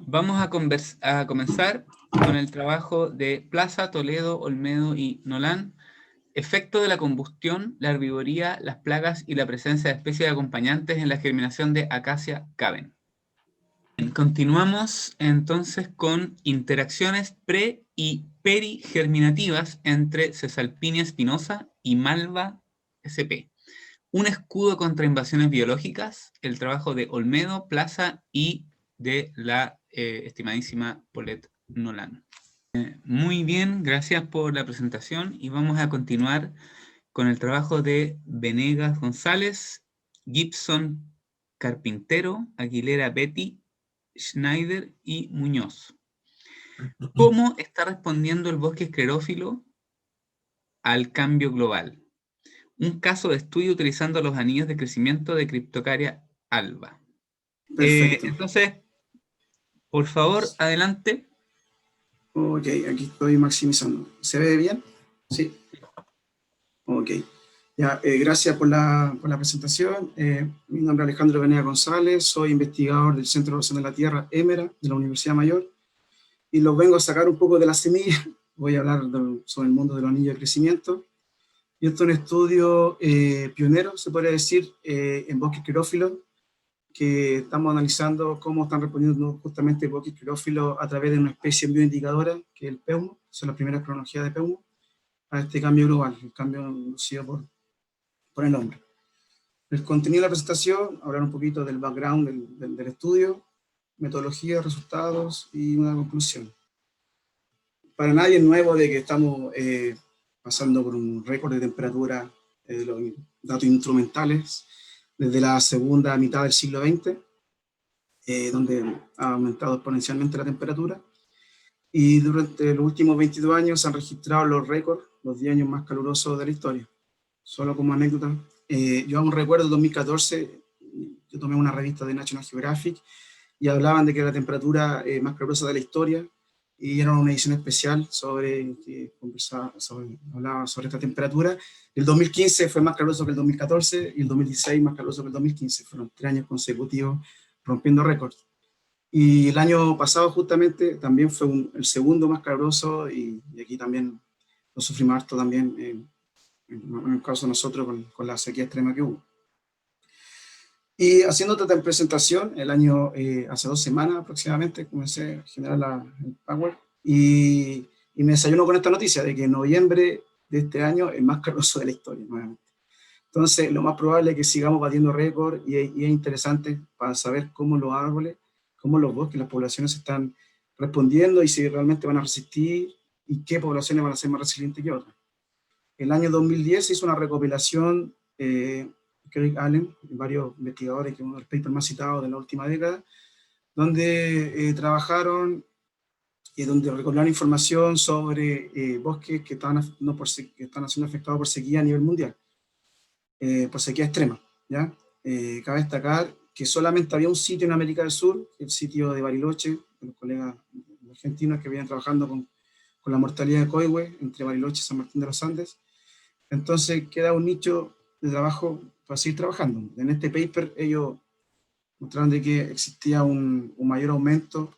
Vamos a comenzar con el trabajo de Plaza, Toledo, Olmedo y Nolan. Efecto de la combustión, la herbivoría, las plagas y la presencia de especies acompañantes en la germinación de Acacia caben. Continuamos entonces con interacciones pre- y perigerminativas entre Cesalpinia spinosa y Malva sp. Un escudo contra invasiones biológicas, el trabajo de Olmedo, Plaza y de la estimadísima Paulette Nolan. Muy bien, gracias por la presentación y vamos a continuar con el trabajo de Venegas González, Gibson Carpintero, Aguilera Betty, Schneider y Muñoz. ¿Cómo está respondiendo el bosque esclerófilo al cambio global? Un caso de estudio utilizando los anillos de crecimiento de Cryptocaria alba. Perfecto. Entonces, por favor, adelante. Ok, aquí estoy maximizando. ¿Se ve bien? Sí. Ok. Ya, gracias por la presentación. Mi nombre es Alejandro Venegas González, soy investigador del Centro de Evaluación de la Tierra, EMERA, de la Universidad Mayor, y los vengo a sacar un poco de la semilla. Voy a hablar sobre el mundo de los anillos de crecimiento. Y esto es un estudio pionero, se podría decir, en bosques esclerófilos, que estamos analizando cómo están respondiendo justamente bosques esclerófilos a través de una especie bioindicadora, que es el PEUMO, son las primeras cronologías de PEUMO, a este cambio global, el cambio inducido por el hombre. El contenido de la presentación, hablar un poquito del background del estudio, metodología, resultados y una conclusión. Para nadie es nuevo de que estamos pasando por un récord de temperatura de los datos instrumentales desde la segunda mitad del siglo XX, donde ha aumentado exponencialmente la temperatura, y durante los últimos 22 años se han registrado los récords, los 10 años más calurosos de la historia. Solo como anécdota, yo aún recuerdo 2014, yo tomé una revista de National Geographic y hablaban de que era la temperatura más calurosa de la historia, y era una edición especial que hablaba sobre esta temperatura. El 2015 fue más caluroso que el 2014 y el 2016 más caluroso que el 2015. Fueron 3 años consecutivos rompiendo récords. Y el año pasado justamente también fue el segundo más caluroso, y aquí también lo sufrimos harto también, en el caso de nosotros con la sequía extrema que hubo. Y haciendo esta presentación, hace 2 semanas aproximadamente, comencé a generar el Power, y me desayuno con esta noticia de que noviembre de este año es el más caluroso de la historia, nuevamente. Entonces, lo más probable es que sigamos batiendo récord, y es interesante para saber cómo los árboles, cómo los bosques, las poblaciones están respondiendo, y si realmente van a resistir, y qué poblaciones van a ser más resilientes que otras. El año 2010 se hizo una recopilación, Craig Allen, varios investigadores, que es uno de los papers más citados de la última década, donde trabajaron y donde recopilaron información sobre bosques que están siendo afectados por sequía a nivel mundial, por sequía extrema, ¿ya? Cabe destacar que solamente había un sitio en América del Sur, el sitio de Bariloche, de los colegas argentinos que vienen trabajando con la mortalidad de coihue entre Bariloche y San Martín de los Andes. Entonces queda un nicho de trabajo para seguir trabajando. En este paper ellos mostraron de que existía un mayor aumento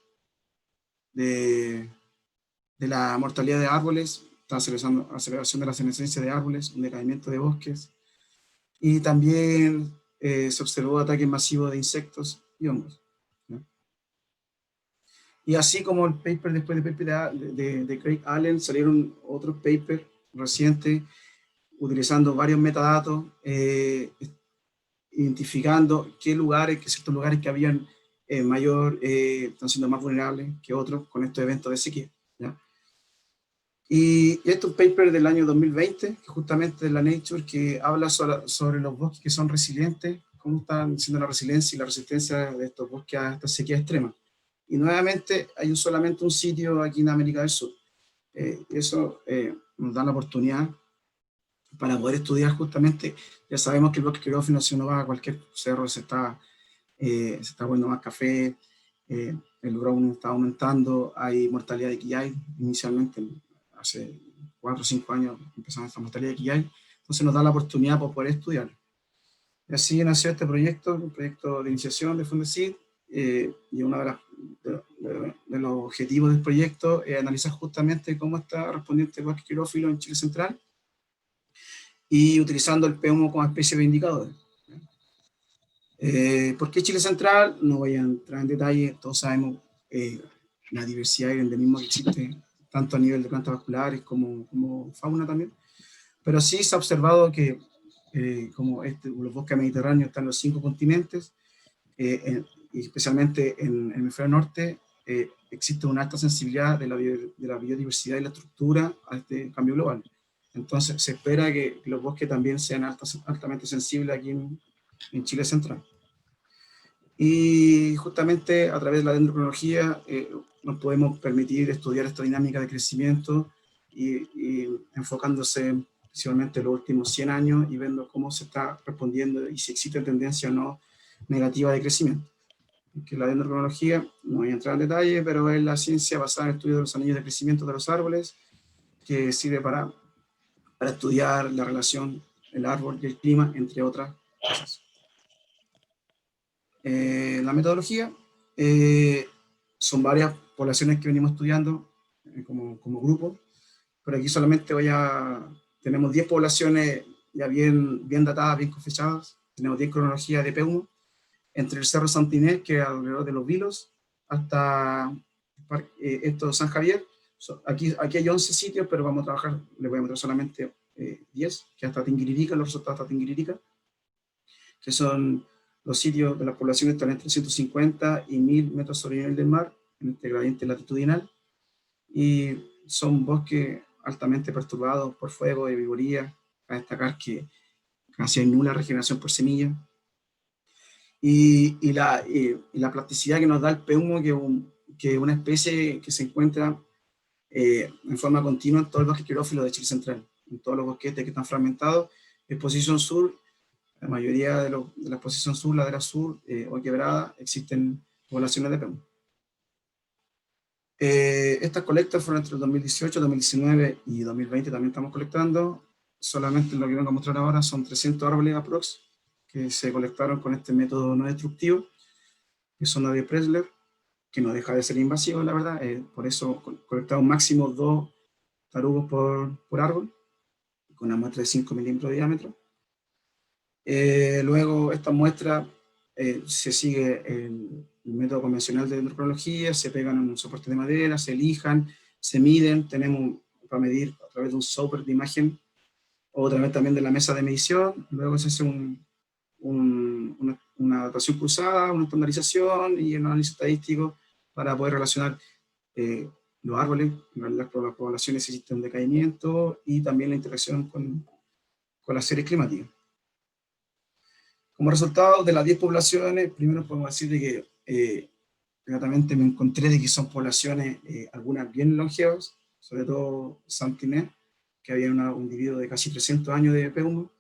de la mortalidad de árboles, aceleración de la senescencia de árboles, un decaimiento de bosques, y también se observó ataques masivos de insectos y hongos, ¿no? Y así como el paper, después del paper de Craig Allen, salieron otros papers recientes utilizando varios metadatos, identificando qué ciertos lugares que habían están siendo más vulnerables que otros con estos eventos de sequía, ¿ya? Y este es un paper del año 2020, que justamente de la Nature, que habla sobre los bosques que son resilientes, cómo están siendo la resiliencia y la resistencia de estos bosques a esta sequía extrema. Y nuevamente hay solamente un sitio aquí en América del Sur. Eso nos da la oportunidad para poder estudiar justamente. Ya sabemos que el bosque esclerófilo, si uno va a cualquier cerro, se está poniendo más café, el browning está aumentando, hay mortalidad de quillay. Inicialmente, hace 4 o 5 años, empezamos esta mortalidad de quillay, entonces nos da la oportunidad para poder estudiar. Y así nació este proyecto, un proyecto de iniciación de Fundesit, y uno de los objetivos del proyecto es analizar justamente cómo está respondiendo el bosque xerófilo en Chile Central y utilizando el PEUMO como especie de indicador. ¿Por qué Chile Central? No voy a entrar en detalle, todos sabemos la diversidad y el endemismo que existe, tanto a nivel de plantas vasculares como fauna también, pero sí se ha observado que como los bosques mediterráneos están en los 5 continentes, y especialmente en el hemisferio norte, existe una alta sensibilidad de la biodiversidad y la estructura a este cambio global. Entonces se espera que los bosques también sean altamente sensibles aquí en Chile Central. Y justamente a través de la dendrocronología nos podemos permitir estudiar esta dinámica de crecimiento y enfocándose principalmente en los últimos 100 años y viendo cómo se está respondiendo y si existe tendencia o no negativa de crecimiento. Que la dendrocronología, no voy a entrar en detalle, pero es la ciencia basada en el estudio de los anillos de crecimiento de los árboles, que sirve para estudiar la relación del árbol y el clima, entre otras cosas. La metodología, son varias poblaciones que venimos estudiando como grupo, pero aquí solamente tenemos 10 poblaciones ya bien datadas, bien cosechada, tenemos 10 cronologías de PEUMO, entre el Cerro Santinés, que es alrededor de Los Vilos, hasta San Javier. Aquí hay 11 sitios, pero vamos a trabajar, les voy a mostrar solamente 10, que hasta Tinguiririca, los resultados hasta Tinguiririca, que son los sitios de las poblaciones están entre 150 y 1000 metros sobre el nivel del mar, en este gradiente latitudinal, y son bosques altamente perturbados por fuego y vigoría, a destacar que casi hay nula regeneración por semilla, y la plasticidad que nos da el PEUMO, que es una especie que se encuentra en forma continua en todo el bosque xerófilo de Chile Central, en todos los bosquetes que están fragmentados. Exposición sur, la mayoría de la exposición sur, ladera sur o quebrada, existen poblaciones de PEUMO. Estas colectas fueron entre el 2018, 2019 y 2020, también estamos colectando. Solamente lo que vengo a mostrar ahora son 300 árboles aprox, que se colectaron con este método no destructivo, que son de Pressler, que no deja de ser invasivo, la verdad. Por eso colectamos máximo 2 tarugos por árbol, con una muestra de 5 milímetros de diámetro. Luego esta muestra se sigue el método convencional de dendrocronología, se pegan en un soporte de madera, se lijan, se miden, tenemos para medir a través de un software de imagen, o a través también de la mesa de medición. Luego se hace una datación cruzada, una estandarización y un análisis estadístico para poder relacionar los árboles, las poblaciones si existe un decaimiento, y también la interacción con las series climáticas. Como resultado de las 10 poblaciones, primero podemos decir de que inmediatamente me encontré de que son poblaciones, algunas bien longevas, sobre todo Santinés, que había un individuo de casi 300 años de PEUMO.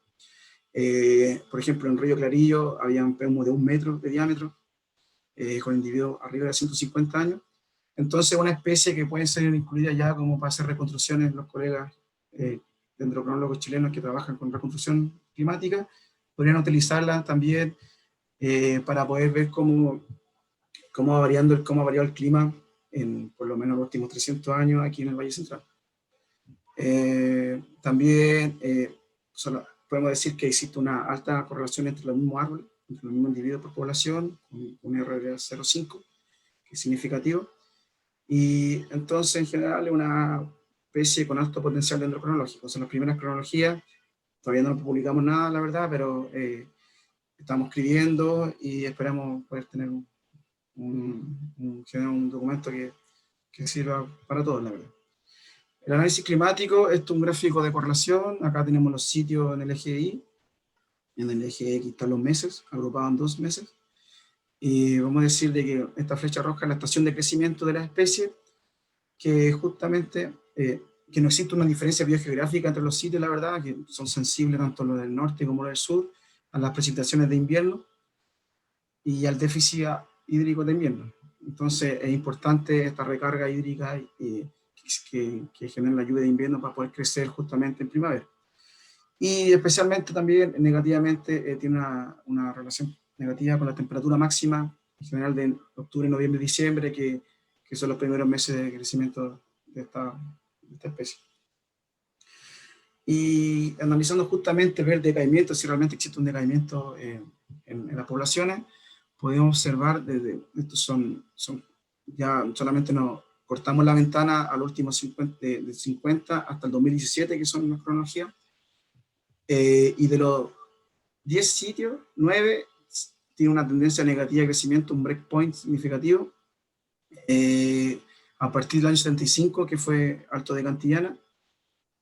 Por ejemplo, en Río Clarillo había un PEUMO de 1 metro de diámetro, con individuos arriba de 150 años. Entonces, una especie que puede ser incluida ya como para hacer reconstrucciones, los colegas dendrocronólogos chilenos que trabajan con reconstrucción climática, podrían utilizarla también para poder ver cómo ha variado el clima en por lo menos los últimos 300 años aquí en el Valle Central. También podemos decir que existe una alta correlación entre los mismos árboles, entre los mismos individuos por población, con un R de 0,5, que es significativo, y entonces en general es una especie con alto potencial dendrocronológico. Son las primeras cronologías, todavía no publicamos nada, la verdad, pero estamos escribiendo y esperamos poder tener un documento que sirva para todos, la verdad. El análisis climático, esto es un gráfico de correlación. Acá tenemos los sitios en el eje Y, en el eje X están los meses, agrupados en 2 meses. Y vamos a decir de que esta flecha roja es la estación de crecimiento de la especie, que justamente que no existe una diferencia biogeográfica entre los sitios, la verdad, que son sensibles tanto los del norte como los del sur a las precipitaciones de invierno y al déficit hídrico de invierno. Entonces es importante esta recarga hídrica que genera la lluvia de invierno para poder crecer justamente en primavera. Y especialmente también negativamente tiene una relación negativa con la temperatura máxima en general de octubre, noviembre, diciembre, que que son los primeros meses de crecimiento de esta especie. Y analizando justamente ver decaimiento, si realmente existe un decaimiento en las poblaciones, podemos observar desde, estos son ya solamente nos cortamos la ventana al último 50, de 50 hasta el 2017, que son las cronologías, y de los 10 sitios, 9 tiene una tendencia negativa de crecimiento, un breakpoint significativo, a partir del año 75, que fue Alto de Cantillana,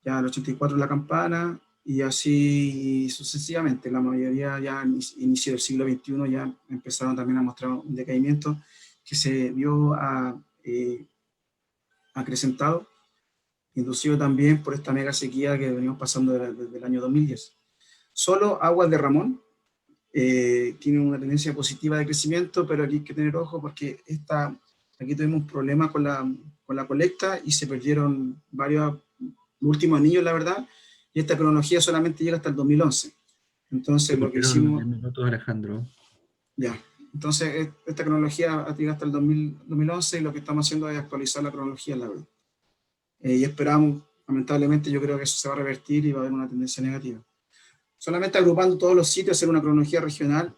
ya el 84 la Campana, y así sucesivamente. La mayoría ya inicio del siglo XXI ya empezaron también a mostrar un decaimiento que se vio acrecentado, inducido también por esta mega sequía que venimos pasando desde el año 2010. Solo Aguas de Ramón tiene una tendencia positiva de crecimiento, pero aquí hay que tener ojo porque aquí tuvimos un problema con la colecta y se perdieron varios últimos anillos, la verdad, y esta cronología solamente llega hasta el 2011. Entonces, lo que hicimos... minutos, Alejandro. Ya, entonces esta cronología llega hasta el 2011 y lo que estamos haciendo es actualizar la cronología, la verdad. Y esperamos, lamentablemente, yo creo que eso se va a revertir y va a haber una tendencia negativa. Solamente agrupando todos los sitios, hacer una cronología regional,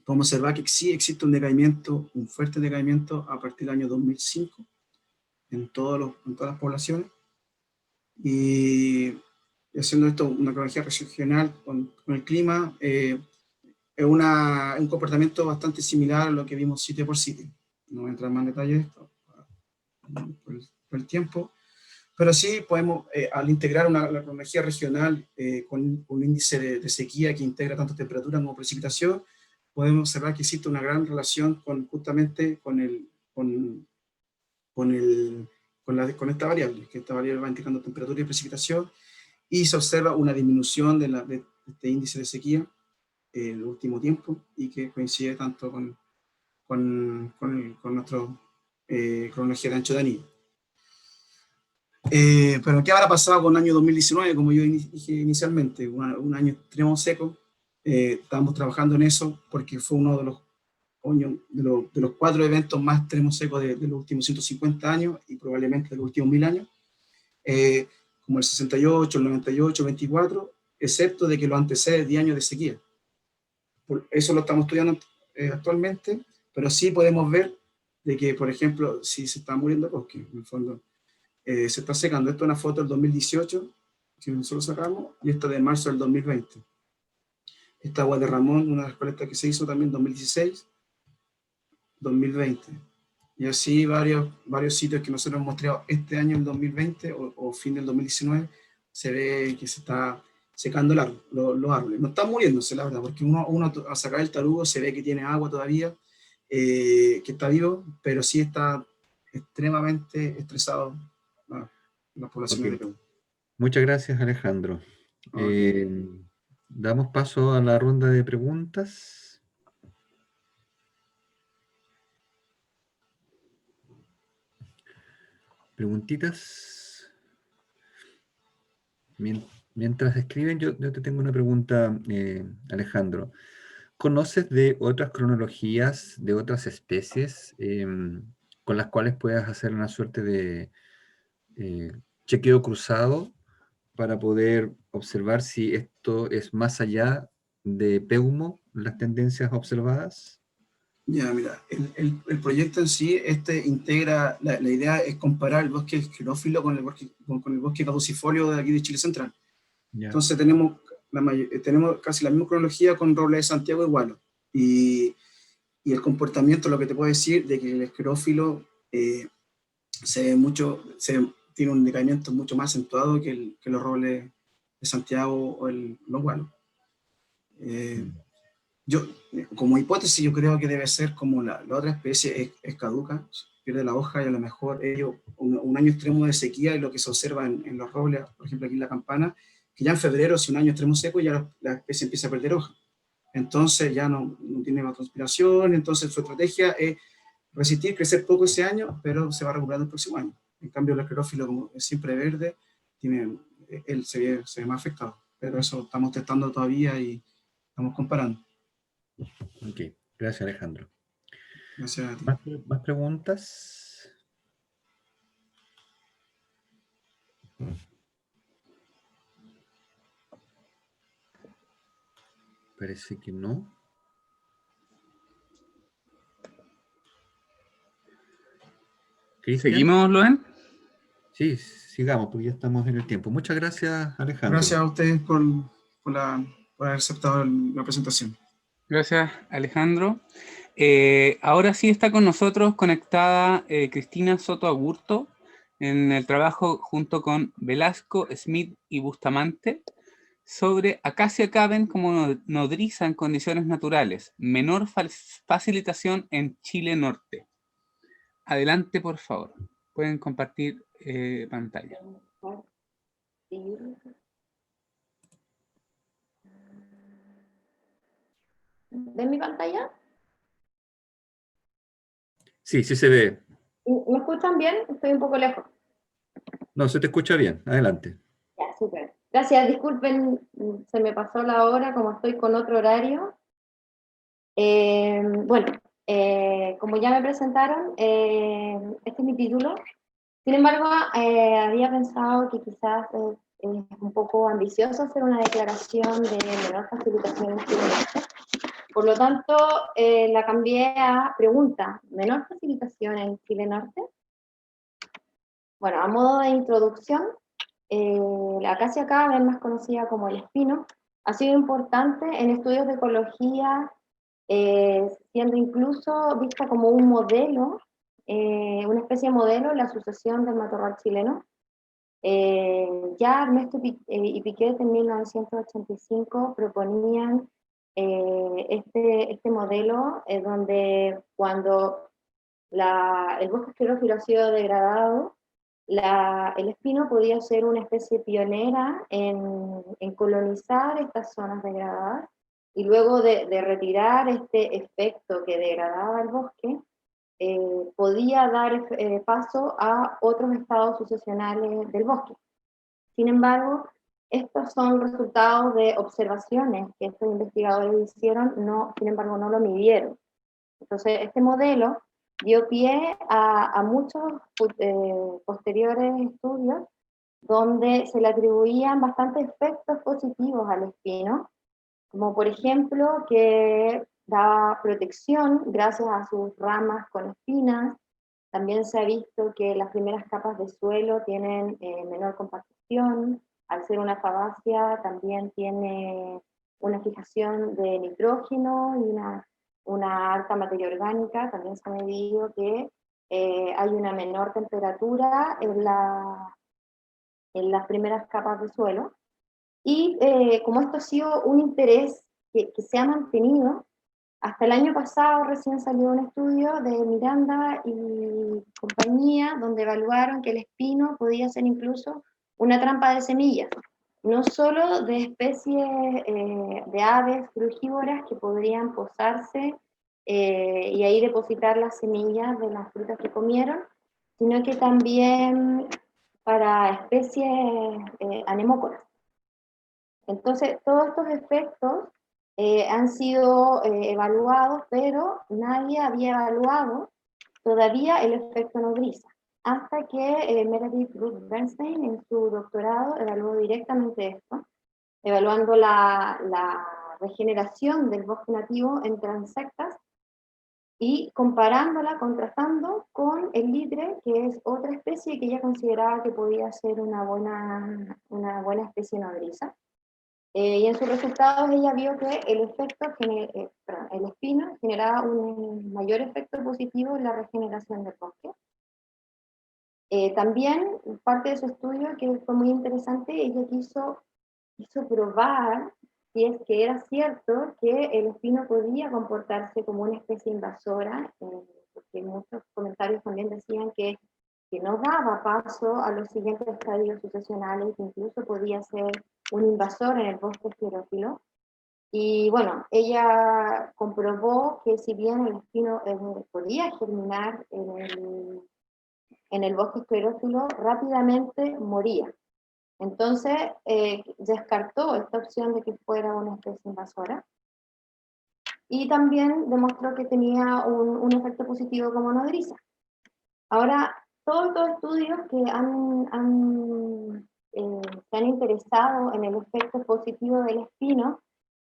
podemos observar que sí existe un decaimiento, un fuerte decaimiento a partir del año 2005 en todas las poblaciones. Y haciendo esto una cronología regional con el clima, es un comportamiento bastante similar a lo que vimos sitio por sitio. No voy a entrar más en detalle de esto por el tiempo, pero sí podemos, al integrar la cronología regional con un índice de sequía que integra tanto temperatura como precipitación, podemos observar que existe una gran relación justamente con esta variable, que esta variable va indicando temperatura y precipitación, y se observa una disminución de este índice de sequía en el último tiempo, y que coincide tanto con nuestra cronología de ancho de anillo. Pero ¿qué habrá pasado con el año 2019? Como yo dije inicialmente, un año extremo seco. Estamos trabajando en eso porque fue uno de los 4 eventos más extremos secos de los últimos 150 años y probablemente de los últimos 1000 años, como el 68, el 98, el 24, excepto de que lo antecede 10 años de sequía. Eso lo estamos estudiando actualmente, pero sí podemos ver de que, por ejemplo, si se está muriendo bosque, en el fondo, se está secando. Esto es una foto del 2018, que nosotros sacamos, y esta de marzo del 2020. Esta Agua de Ramón, una de las colectas que se hizo también en 2016, 2020. Y así varios sitios que nosotros hemos mostrado este año, el 2020, o fin del 2019, se ve que se está secando los árboles. No están muriéndose, la verdad, porque uno al sacar el tarugo se ve que tiene agua todavía, que está vivo, pero sí está extremadamente estresado la población de Perú. Muchas gracias, Alejandro. Damos paso a la ronda de preguntas. Preguntitas. Mientras escriben, yo te tengo una pregunta, Alejandro. ¿Conoces de otras cronologías de otras especies con las cuales puedas hacer una suerte de chequeo cruzado para poder observar si esto es más allá de Peumo, las tendencias observadas? Ya, mira, el proyecto en sí integra, la idea es comparar el bosque esclerófilo con el bosque caducifolio de aquí de Chile Central. Ya. Entonces tenemos casi la misma cronología con roble de Santiago y Gualo. Y el comportamiento, lo que te puedo decir, de que el esclerófilo tiene un decaimiento mucho más acentuado que los robles de Santiago o los Gualos. Yo, como hipótesis, yo creo que debe ser como la otra especie es caduca, pierde la hoja y a lo mejor un año extremo de sequía es lo que se observa en los robles, por ejemplo aquí en la Campana, que ya en febrero, si un año extremo seco, ya la especie empieza a perder hoja. Entonces ya no tiene evapotranspiración, entonces su estrategia es resistir, crecer poco ese año, pero se va recuperando el próximo año. En cambio, el esclerófilo, como es siempre verde, él se ve más afectado. Pero eso estamos testando todavía y estamos comparando. Ok, gracias, Alejandro. Gracias a ti. ¿Más preguntas? Parece que no. Cristian. ¿Seguimos, Loen? Sí, sigamos, porque ya estamos en el tiempo. Muchas gracias, Alejandro. Gracias a ustedes por haber aceptado la presentación. Gracias, Alejandro. Ahora sí está con nosotros conectada Cristina Soto Agurto en el trabajo junto con Velasco, Smith y Bustamante sobre Acacia caben como nodriza en condiciones naturales, menor facilitación en Chile Norte. Adelante, por favor. Pueden compartir pantalla. ¿Ven mi pantalla? Sí, sí se ve. ¿Me escuchan bien? Estoy un poco lejos. No, se te escucha bien. Adelante. Ya, súper. Gracias, disculpen, se me pasó la hora, como estoy con otro horario. Bueno, como ya me presentaron, este es mi título. Sin embargo, había pensado que quizás es un poco ambicioso hacer una declaración de menor facilitación en Chile Norte. Por lo tanto, la cambié a pregunta: ¿menor facilitación en Chile Norte? Bueno, a modo de introducción, la acacia caben, más conocida como el espino, ha sido importante en estudios de ecología, siendo incluso vista como un modelo, una especie de modelo, la sucesión del matorral chileno. Ya Ernesto y Piquet en 1985 proponían este modelo, donde cuando el bosque esclerófilo ha sido degradado, el espino podía ser una especie pionera en colonizar estas zonas degradadas, y luego de retirar este efecto que degradaba el bosque, podía dar paso a otros estados sucesionales del bosque. Sin embargo, estos son resultados de observaciones que estos investigadores hicieron, sin embargo no lo midieron. Entonces, este modelo dio pie a muchos posteriores estudios donde se le atribuían bastantes efectos positivos al espino, como por ejemplo que daba protección gracias a sus ramas con espinas. También se ha visto que las primeras capas de suelo tienen menor compactación. Al ser una fabácea también tiene una fijación de nitrógeno y una alta materia orgánica. También se ha medido que hay una menor temperatura en las primeras capas de suelo. Y como esto ha sido un interés que se ha mantenido, hasta el año pasado recién salió un estudio de Miranda y compañía, donde evaluaron que el espino podía ser incluso una trampa de semillas, no solo de especies de aves frugívoras que podrían posarse y ahí depositar las semillas de las frutas que comieron, sino que también para especies anemócoras. Entonces, todos estos efectos han sido evaluados, pero nadie había evaluado todavía el efecto nodriza, hasta que Meredith Ruth Bernstein en su doctorado evaluó directamente esto, evaluando la regeneración del bosque nativo en transectas y comparándola, contrastando con el litre, que es otra especie que ella consideraba que podía ser una buena especie nodriza. Y en sus resultados ella vio que el espino generaba un mayor efecto positivo en la regeneración del bosque. También, parte de su estudio, que fue muy interesante, ella quiso probar si es que era cierto que el espino podía comportarse como una especie invasora, porque muchos comentarios también decían que no daba paso a los siguientes estadios sucesionales, que incluso podía ser un invasor en el bosque esclerófilo. Y bueno, ella comprobó que si bien el espino podía germinar en el bosque esclerófilo, rápidamente moría. Entonces, descartó esta opción de que fuera una especie invasora, y también demostró que tenía un efecto positivo como nodriza. Ahora, todos estos estudios que han se han interesado en el efecto positivo del espino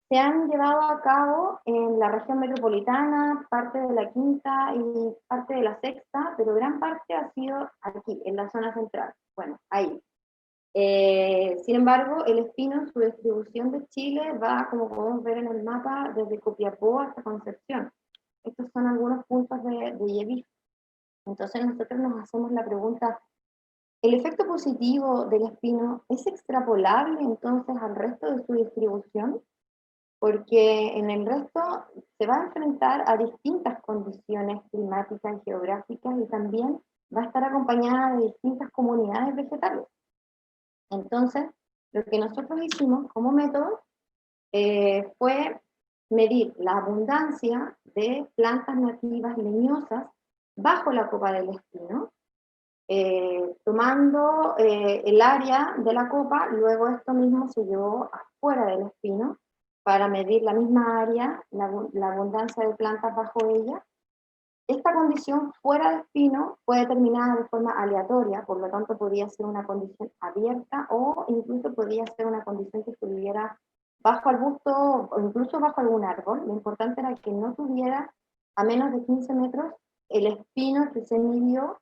se han llevado a cabo en la región metropolitana, parte de la quinta y parte de la sexta, pero gran parte ha sido aquí, en la zona central. Bueno, ahí. Sin embargo, el espino en su distribución de Chile va, como podemos ver en el mapa, desde Copiapó hasta Concepción. Estos son algunos puntos de IEBIF. Entonces nosotros nos hacemos la pregunta, ¿el efecto positivo del espino es extrapolable entonces al resto de su distribución? Porque en el resto se va a enfrentar a distintas condiciones climáticas y geográficas y también va a estar acompañada de distintas comunidades vegetales. Entonces, lo que nosotros hicimos como método fue medir la abundancia de plantas nativas leñosas bajo la copa del espino, tomando el área de la copa, luego esto mismo se llevó afuera del espino para medir la misma área, la abundancia de plantas bajo ella. Esta condición fuera de espino fue determinada de forma aleatoria, por lo tanto podía ser una condición abierta o incluso podía ser una condición que estuviera bajo arbusto o incluso bajo algún árbol. Lo importante era que no tuviera a menos de 15 metros el espino que se midió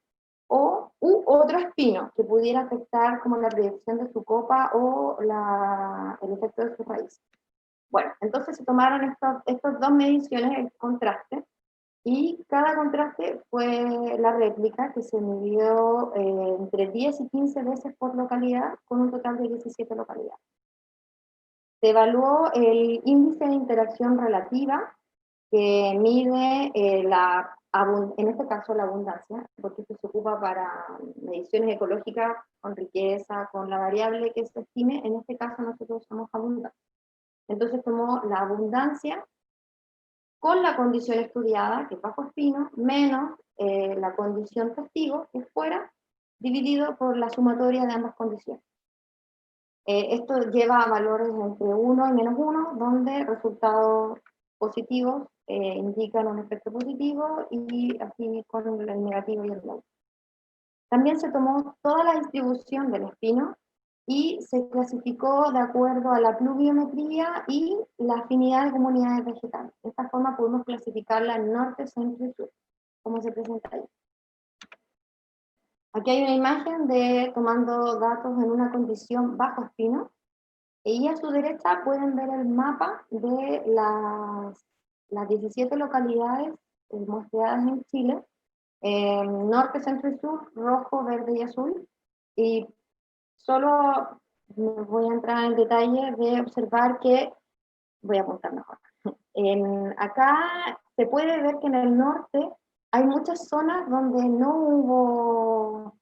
u otro espino que pudiera afectar como la proyección de su copa o el efecto de su raíz. Bueno, entonces se tomaron estas dos mediciones, el contraste, y cada contraste fue la réplica que se midió entre 10 y 15 veces por localidad, con un total de 17 localidades. Se evaluó el índice de interacción relativa, que mide en este caso la abundancia, porque esto se ocupa para mediciones ecológicas con riqueza, con la variable que se estime, en este caso nosotros usamos abundancia. Entonces tomó la abundancia con la condición estudiada, que es bajo espino, menos la condición testigo, que es fuera, dividido por la sumatoria de ambas condiciones. Esto lleva a valores entre 1 y menos 1, donde resultados positivos indican un efecto positivo y así con el negativo y el blanco. También se tomó toda la distribución del espino y se clasificó de acuerdo a la pluviometría y la afinidad de comunidades vegetales. De esta forma pudimos clasificarla en norte, centro y sur, como se presenta ahí. Aquí hay una imagen de tomando datos en una condición bajo espino, y a su derecha pueden ver el mapa de las 17 localidades muestreadas en Chile, norte, centro y sur, rojo, verde y azul, y solo me voy a entrar en detalle de observar que, voy a apuntar mejor, acá se puede ver que en el norte hay muchas zonas donde no hubo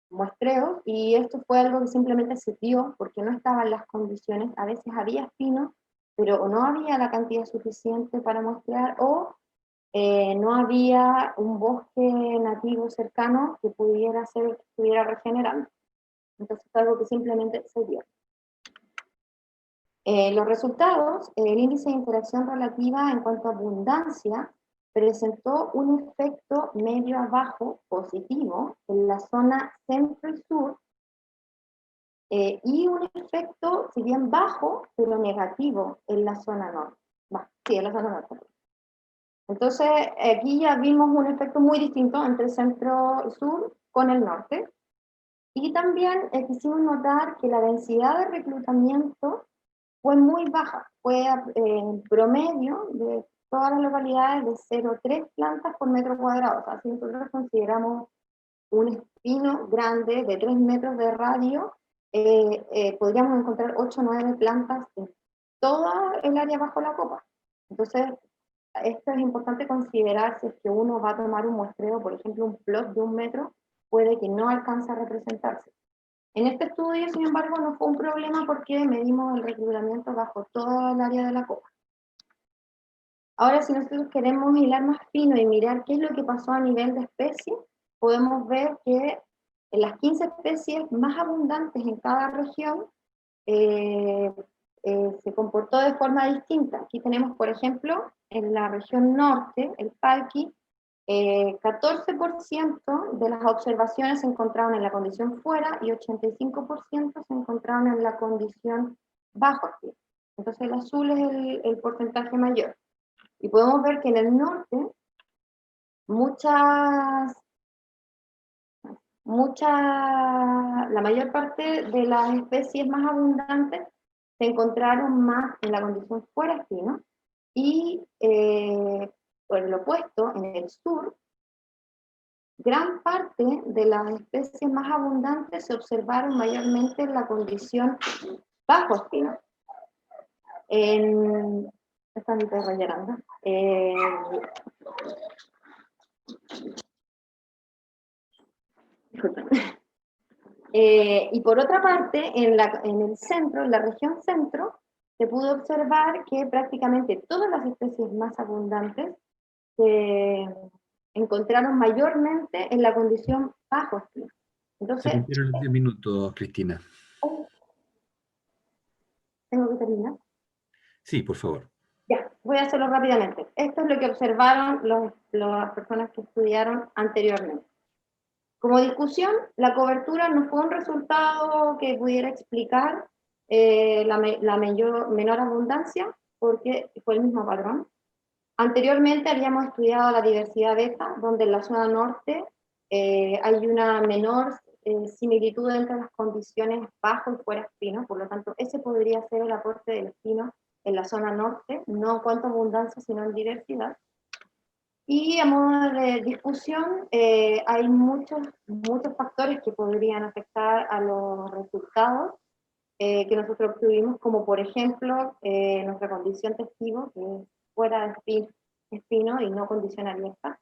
muestreos, y esto fue algo que simplemente se dio porque no estaban las condiciones. A veces había espino, pero no había la cantidad suficiente para muestrear, o no había un bosque nativo cercano que pudiera ser que estuviera regenerando. Entonces fue algo que simplemente se dio. Los resultados, el índice de interacción relativa en cuanto a abundancia presentó un efecto medio a bajo positivo en la zona centro y sur, y un efecto, si bien bajo, pero negativo en la zona norte. Sí, en la zona norte. Entonces, aquí ya vimos un efecto muy distinto entre el centro y sur con el norte. Y también quisimos notar que la densidad de reclutamiento fue muy baja, fue en promedio de todas las localidades de 0,3 plantas por metro cuadrado. O sea, si nosotros consideramos un espino grande de 3 metros de radio, podríamos encontrar 8 o 9 plantas en toda el área bajo la copa. Entonces, esto es importante considerar si es que uno va a tomar un muestreo, por ejemplo, un plot de 1 metro, puede que no alcance a representarse. En este estudio, sin embargo, no fue un problema porque medimos el reclutamiento bajo toda el área de la copa. Ahora, si nosotros queremos hilar más fino y mirar qué es lo que pasó a nivel de especies, podemos ver que en las 15 especies más abundantes en cada región se comportó de forma distinta. Aquí tenemos, por ejemplo, en la región norte, el palqui, 14% de las observaciones se encontraron en la condición fuera y 85% se encontraron en la condición bajo activo. Entonces el azul es el porcentaje mayor. Y podemos ver que en el norte la mayor parte de las especies más abundantes se encontraron más en la condición fuera activa, y por el opuesto, en el sur, gran parte de las especies más abundantes se observaron mayormente en la condición bajo espino. Esta es mi perra llorando. Y por otra parte, en el centro, en la región centro, se pudo observar que prácticamente todas las especies más abundantes se encontraron mayormente en la condición bajo espino. Entonces, Se cumplieron los 10 minutos, Cristina. ¿tengo que terminar? Sí, por favor. Ya, voy a hacerlo rápidamente. Esto es lo que observaron las personas que estudiaron anteriormente. Como discusión, la cobertura no fue un resultado que pudiera explicar la menor abundancia, porque fue el mismo patrón. Anteriormente habíamos estudiado la diversidad beta, donde en la zona norte hay una menor similitud entre las condiciones bajo y fuera espino, por lo tanto ese podría ser el aporte del espino en la zona norte, no en cuanto a abundancia, sino en diversidad. Y a modo de discusión, hay muchos factores que podrían afectar a los resultados que nosotros obtuvimos, como por ejemplo nuestra condición testigo, que es fuera de espino y no condición abierta.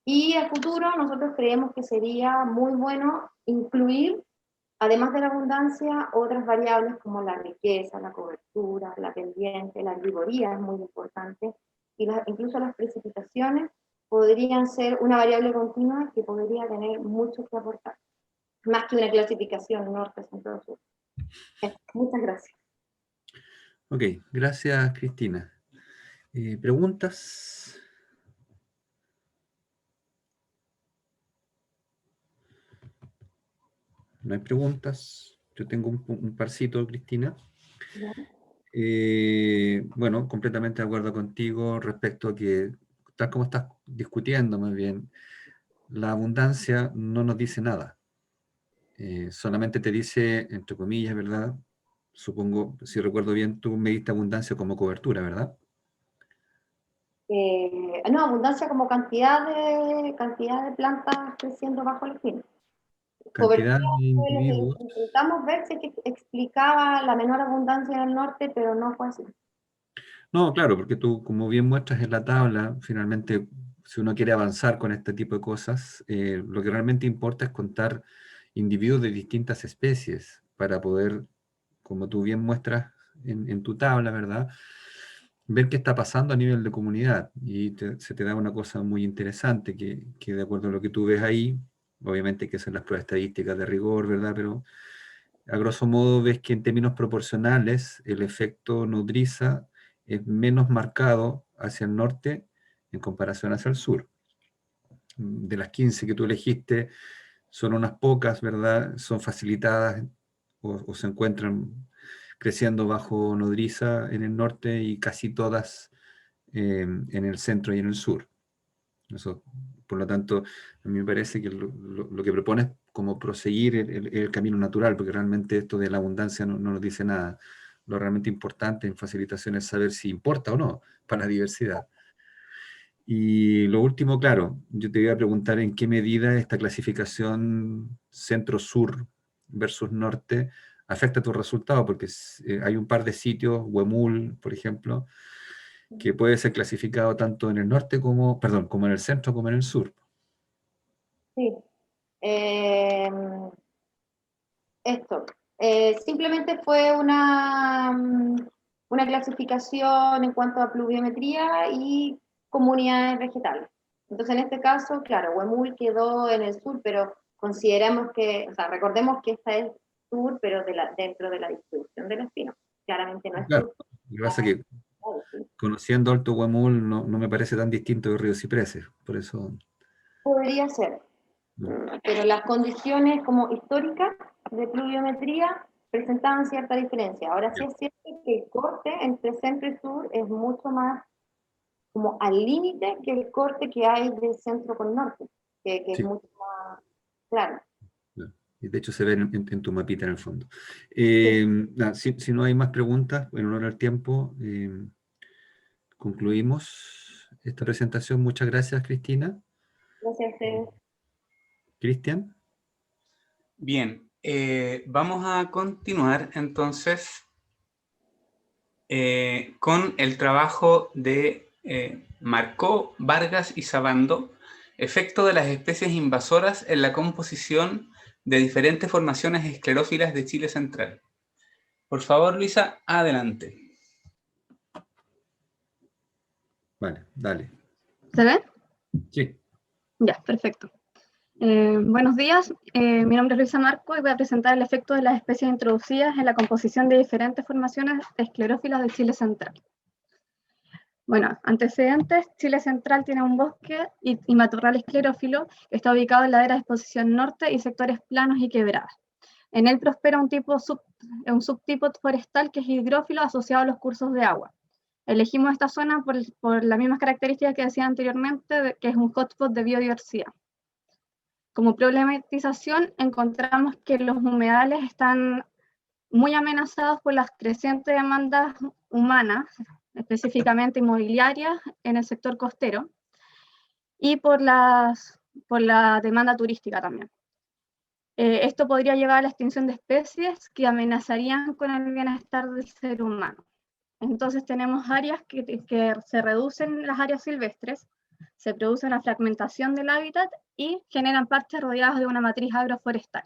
Y a futuro nosotros creemos que sería muy bueno incluir, además de la abundancia, otras variables como la riqueza, la cobertura, la pendiente, la rigoría es muy importante, y incluso las precipitaciones podrían ser una variable continua que podría tener mucho que aportar, más que una clasificación norte, centro, sur. Muchas gracias. Ok, gracias, Cristina. ¿Preguntas? No hay preguntas. Yo tengo un parcito, Cristina. Bueno, completamente de acuerdo contigo respecto a que, tal como estás discutiendo muy bien, la abundancia no nos dice nada. Solamente te dice, entre comillas, ¿verdad? Supongo, si recuerdo bien, tú mediste abundancia como cobertura, ¿verdad? No, abundancia como cantidad de plantas creciendo bajo el espino. Cantidad Cobertura de fue lo individuos. que intentamos ver si es que explicaba la menor abundancia en el norte, pero no fue así. No, claro, porque tú, como bien muestras en la tabla, finalmente, si uno quiere avanzar con este tipo de cosas, lo que realmente importa es contar individuos de distintas especies para poder, como tú bien muestras en tu tabla, ¿verdad? Ver qué está pasando a nivel de comunidad. Y se te da una cosa muy interesante, que de acuerdo a lo que tú ves ahí, obviamente hay que hacer las pruebas estadísticas de rigor, ¿verdad? Pero a grosso modo ves que en términos proporcionales el efecto nodriza es menos marcado hacia el norte en comparación hacia el sur. De las 15 que tú elegiste, son unas pocas, ¿verdad? Son facilitadas o se encuentran creciendo bajo nodriza en el norte y casi todas en el centro y en el sur. Eso, por lo tanto, a mí me parece que lo que propone es como proseguir el camino natural, porque realmente esto de la abundancia no nos dice nada. Lo realmente importante en facilitación es saber si importa o no para la diversidad. Y lo último, claro, yo te iba a preguntar en qué medida esta clasificación centro-sur versus norte afecta tu resultado, porque hay un par de sitios, Huemul, por ejemplo, que puede ser clasificado tanto en el norte como, perdón, como en el centro como en el sur. Sí. Esto. Simplemente fue una clasificación en cuanto a pluviometría y comunidades vegetales. Entonces, en este caso, claro, Huemul quedó en el sur, pero consideramos que, o sea, recordemos que esta es sur, pero dentro de la distribución del espino. Claramente no es Claro, sur. lo que pasa es que conociendo Alto Huemul no me parece tan distinto de Río Cipreses, por eso... Podría ser, pero las condiciones como históricas de pluviometría presentaban cierta diferencia. Ahora sí es cierto que el corte entre centro y sur es mucho más como al límite que el corte que hay de centro con norte, que es Sí. mucho más claro. Y de hecho se ve en tu mapita en el fondo. Sí. Nada, si no hay más preguntas, en honor al tiempo, concluimos esta presentación. Muchas gracias, Cristina. Gracias a ustedes. Cristian. Bien, vamos a continuar entonces con el trabajo de Marcó, Vargas y Sabando, efecto de las especies invasoras en la composición de diferentes formaciones esclerófilas de Chile central. Por favor, Luisa, adelante. Vale, dale. ¿Se ve? Sí. Ya, perfecto. Buenos días, mi nombre es Luisa Marco y voy a presentar el efecto de las especies introducidas en la composición de diferentes formaciones esclerófilas de Chile central. Bueno, antecedentes: Chile central tiene un bosque y matorral esclerófilo que está ubicado en ladera de exposición norte y sectores planos y quebradas. En él prospera un subtipo forestal que es higrófilo asociado a los cursos de agua. Elegimos esta zona por las mismas características que decía anteriormente, que es un hotspot de biodiversidad. Como problematización, encontramos que los humedales están muy amenazados por las crecientes demandas humanas, específicamente inmobiliarias en el sector costero, y por la demanda turística también. Esto podría llevar a la extinción de especies que amenazarían con el bienestar del ser humano. Entonces tenemos áreas que se reducen las áreas silvestres, se produce una fragmentación del hábitat y generan parches rodeados de una matriz agroforestal.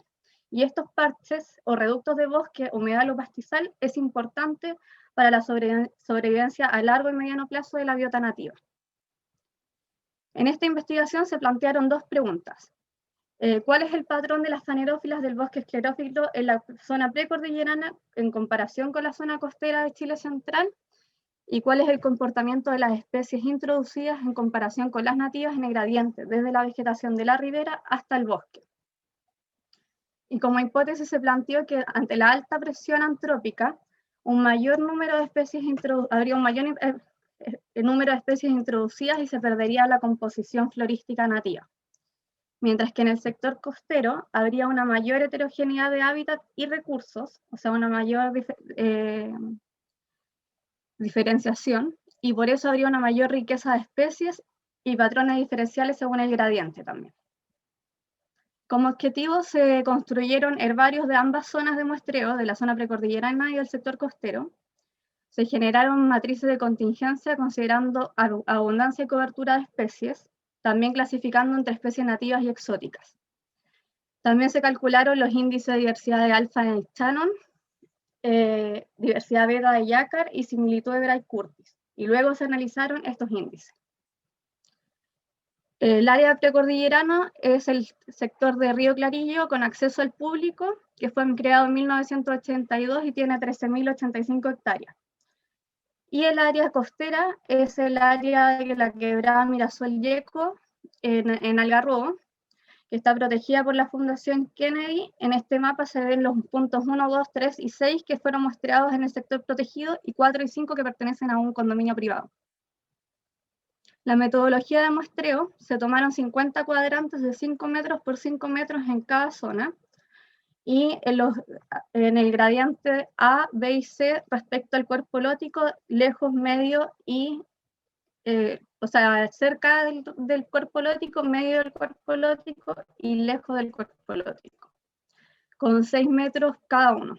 Y estos parches o reductos de bosque, humedal o pastizal es importante para la sobrevivencia a largo y mediano plazo de la biota nativa. En esta investigación se plantearon dos preguntas. ¿Cuál es el patrón de las fanerófilas del bosque esclerófilo en la zona precordillerana en comparación con la zona costera de Chile central? ¿Y cuál es el comportamiento de las especies introducidas en comparación con las nativas en el gradiente, desde la vegetación de la ribera hasta el bosque? Y como hipótesis se planteó que ante la alta presión antrópica, un mayor número de especies habría un mayor número de especies introducidas y se perdería la composición florística nativa. Mientras que en el sector costero habría una mayor heterogeneidad de hábitat y recursos, o sea, una mayor diferenciación, y por eso habría una mayor riqueza de especies y patrones diferenciales según el gradiente también. Como objetivo se construyeron herbarios de ambas zonas de muestreo, de la zona precordillerana y del sector costero. Se generaron matrices de contingencia considerando abundancia y cobertura de especies, también clasificando entre especies nativas y exóticas. También se calcularon los índices de diversidad de alfa en Shannon, diversidad beta de Yacar y similitud de Gray-Curtis, y luego se analizaron estos índices. El área precordillerana es el sector de Río Clarillo con acceso al público, que fue creado en 1982 y tiene 13.085 hectáreas. Y el área costera es el área de la quebrada Mirasol Yeco en Algarrobo, que está protegida por la Fundación Kennedy. En este mapa se ven los puntos 1, 2, 3 y 6 que fueron muestreados en el sector protegido y 4 y 5 que pertenecen a un condominio privado. La metodología de muestreo: se tomaron 50 cuadrantes de 5 metros por 5 metros en cada zona, y en el gradiente A, B y C respecto al cuerpo lótico, lejos, medio y, o sea, cerca del cuerpo lótico, medio del cuerpo lótico y lejos del cuerpo lótico, con 6 metros cada uno.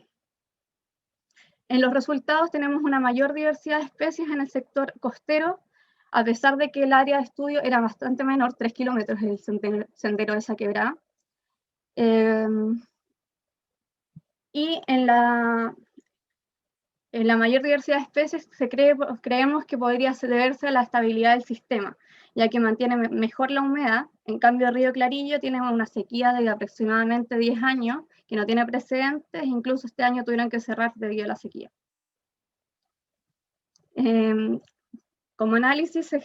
En los resultados tenemos una mayor diversidad de especies en el sector costero, a pesar de que el área de estudio era bastante menor, 3 kilómetros el sendero de esa quebrada. Y en la mayor diversidad de especies creemos que podría deberse a la estabilidad del sistema, ya que mantiene mejor la humedad. En cambio, Río Clarillo tiene una sequía de aproximadamente 10 años, que no tiene precedentes, incluso este año tuvieron que cerrar debido a la sequía. Como análisis se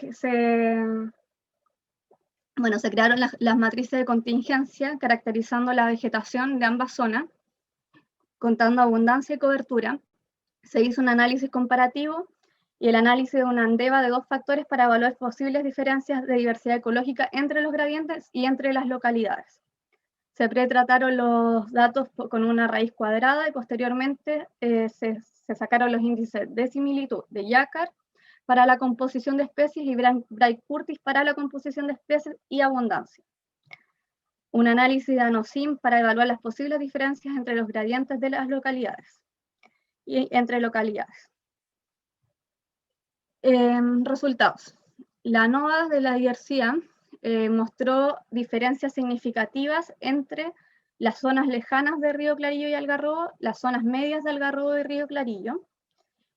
crearon las matrices de contingencia caracterizando la vegetación de ambas zonas, contando abundancia y cobertura. Se hizo un análisis comparativo y el análisis de una ANDEVA de 2 factores para evaluar posibles diferencias de diversidad ecológica entre los gradientes y entre las localidades. Se pretrataron los datos con una raíz cuadrada y posteriormente se sacaron los índices de similitud de Yacar para la composición de especies y Wright-Curtis para la composición de especies y abundancia. Un análisis de ANOSIM para evaluar las posibles diferencias entre los gradientes de las localidades y entre localidades. Resultados. La ANOVA de la diversidad mostró diferencias significativas entre las zonas lejanas de Río Clarillo y Algarrobo, las zonas medias de Algarrobo y Río Clarillo,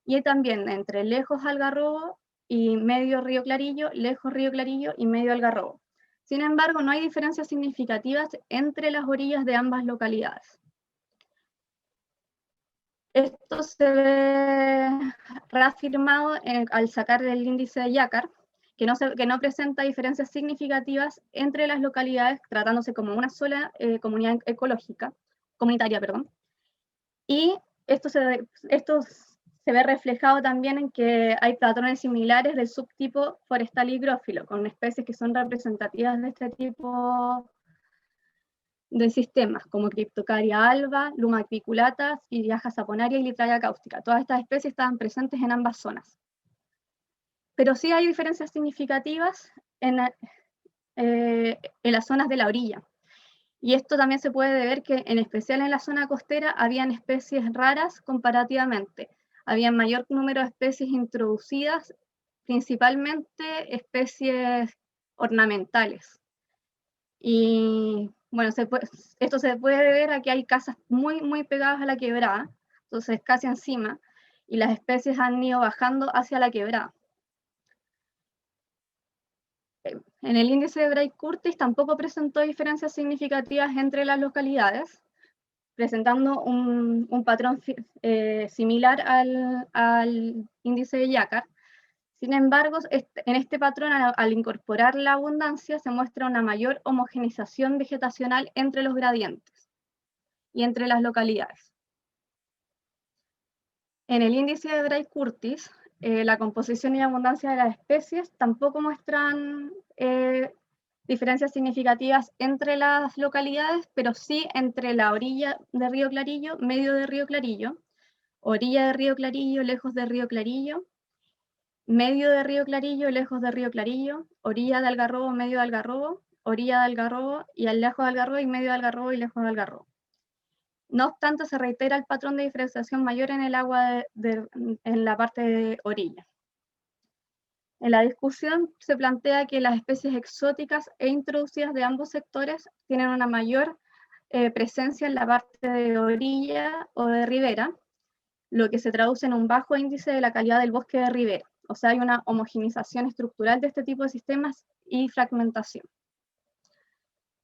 y también entre lejos Algarrobo y medio Río Clarillo, lejos Río Clarillo y medio Algarrobo. Sin embargo, no hay diferencias significativas entre las orillas de ambas localidades. Esto se ve reafirmado al sacar el índice de Yacar, que no presenta diferencias significativas entre las localidades, tratándose como una sola comunidad comunitaria. Y esto se ve reflejado también en que hay patrones similares del subtipo forestal higrófilo, con especies que son representativas de este tipo de sistemas, como Cryptocaria alba, Luma aquiculata, Iriaja saponaria y Litraia cáustica. Todas estas especies estaban presentes en ambas zonas. Pero sí hay diferencias significativas en las zonas de la orilla. Y esto también se puede ver que, en especial en la zona costera, habían especies raras comparativamente. Había mayor número de especies introducidas, principalmente especies ornamentales. Y bueno, esto se puede ver aquí, hay casas muy pegadas a la quebrada, entonces casi encima, y las especies han ido bajando hacia la quebrada. En el índice de Wright-Curtis tampoco presentó diferencias significativas entre las localidades, presentando un patrón similar al índice de Yacar. Sin embargo, en este patrón, al incorporar la abundancia, se muestra una mayor homogeneización vegetacional entre los gradientes y entre las localidades. En el índice de Wright-Curtis, la composición y abundancia de las especies tampoco muestran diferencias significativas entre las localidades, pero sí entre la orilla de Río Clarillo, medio de Río Clarillo, orilla de Río Clarillo, lejos de Río Clarillo, medio de Río Clarillo, lejos de Río Clarillo, orilla de Algarrobo, medio de Algarrobo, orilla de Algarrobo y al lejos de Algarrobo y medio de Algarrobo y lejos de Algarrobo. No obstante, se reitera el patrón de diferenciación mayor en el agua en la parte de orilla. En la discusión se plantea que las especies exóticas e introducidas de ambos sectores tienen una mayor presencia en la parte de orilla o de ribera, lo que se traduce en un bajo índice de la calidad del bosque de ribera. O sea, hay una homogenización estructural de este tipo de sistemas y fragmentación.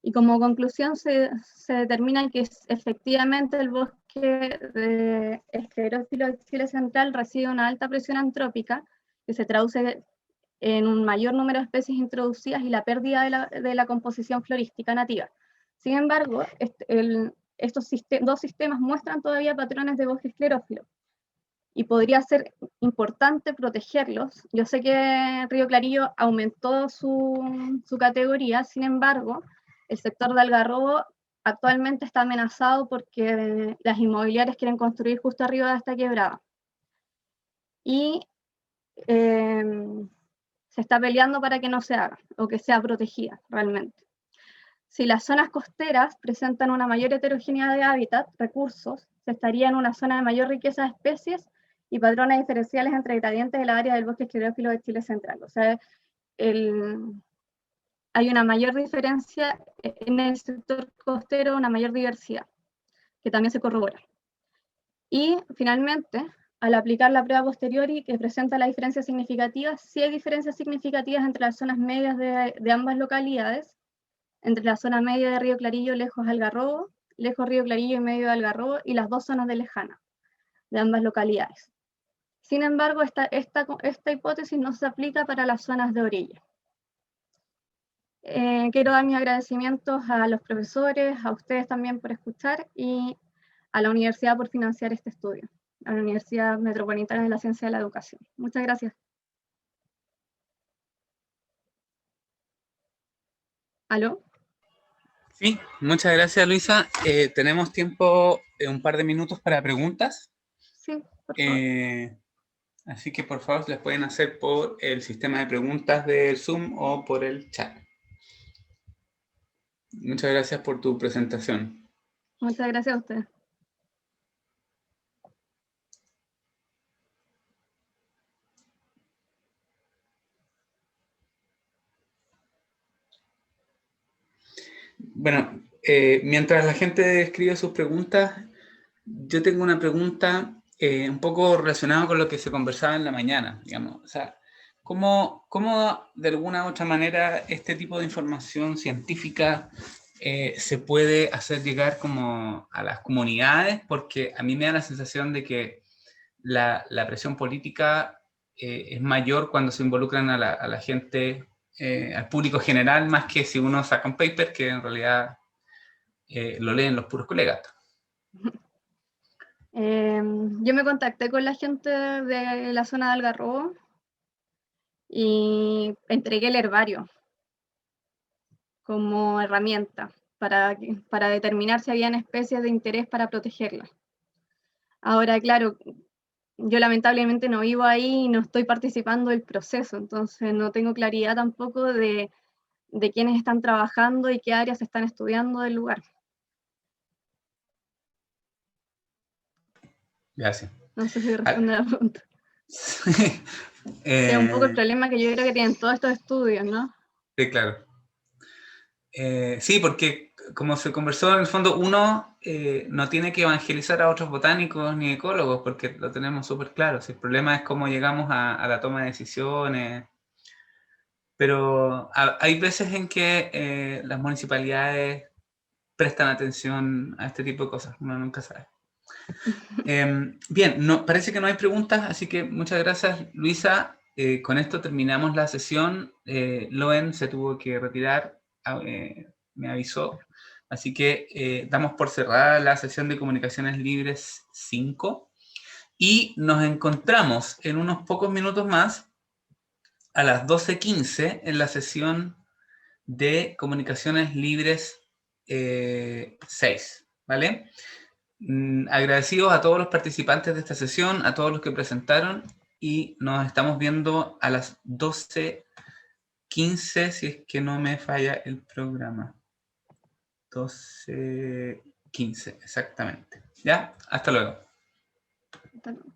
Y como conclusión se determina que efectivamente el bosque de esclerófilo de Chile central recibe una alta presión antrópica que se traduce en un mayor número de especies introducidas y la pérdida de la composición florística nativa. Sin embargo, estos dos sistemas muestran todavía patrones de bosque esclerófilo y podría ser importante protegerlos. Yo sé que Río Clarillo aumentó su categoría, sin embargo, el sector de Algarrobo actualmente está amenazado porque las inmobiliarias quieren construir justo arriba de esta quebrada. Y se está peleando para que no se haga, o que sea protegida realmente. Si las zonas costeras presentan una mayor heterogeneidad de hábitat, recursos, se estaría en una zona de mayor riqueza de especies y patrones diferenciales entre gradientes del área del bosque esclerófilo de Chile central. O sea, hay una mayor diferencia en el sector costero, una mayor diversidad, que también se corrobora. Y finalmente, al aplicar la prueba posteriori que presenta la diferencia significativa, sí hay diferencias significativas entre las zonas medias de ambas localidades, entre la zona media de Río Clarillo, lejos Algarrobo, lejos Río Clarillo y medio de Algarrobo, y las dos zonas de lejana de ambas localidades. Sin embargo, esta hipótesis no se aplica para las zonas de orilla. Quiero dar mis agradecimientos a los profesores, a ustedes también por escuchar y a la universidad por financiar este estudio, a la Universidad Metropolitana de la Ciencia de la Educación. Muchas gracias. ¿Aló? Sí, muchas gracias, Luisa. Tenemos tiempo, un par de minutos para preguntas. Sí, por favor. Así que por favor les pueden hacer por el sistema de preguntas del Zoom o por el chat. Muchas gracias por tu presentación. Muchas gracias a ustedes. Bueno, mientras la gente escribe sus preguntas, yo tengo una pregunta un poco relacionada con lo que se conversaba en la mañana, digamos. O sea, ¿cómo de alguna u otra manera este tipo de información científica se puede hacer llegar como a las comunidades? Porque a mí me da la sensación de que la presión política es mayor cuando se involucran a la gente, al público general, más que si uno saca un paper que en realidad lo leen los puros colegas. Yo me contacté con la gente de la zona de Algarrobo y entregué el herbario como herramienta para determinar si habían especies de interés para protegerlas. Ahora, claro, yo lamentablemente no vivo ahí y no estoy participando del proceso, entonces no tengo claridad tampoco de quiénes están trabajando y qué áreas están estudiando del lugar. Gracias. No sé si responde a la pregunta. Es Es un poco el problema que yo creo que tienen todos estos estudios, ¿no? Sí, claro. Sí, porque como se conversó, en el fondo uno no tiene que evangelizar a otros botánicos ni ecólogos, porque lo tenemos súper claro. Si el problema es cómo llegamos a la toma de decisiones. Pero hay veces en que las municipalidades prestan atención a este tipo de cosas, uno nunca sabe. Bien, parece que no hay preguntas, así que muchas gracias, Luisa. Con esto terminamos la sesión. Loen se tuvo que retirar, me avisó. Así que damos por cerrada la sesión de Comunicaciones Libres 5 y nos encontramos en unos pocos minutos más a las 12:15 en la sesión de Comunicaciones Libres 6, ¿vale? Agradecidos a todos los participantes de esta sesión, a todos los que presentaron, y nos estamos viendo a las 12:15, si es que no me falla el programa. 12:15, exactamente. ¿Ya? Hasta luego. Hasta luego.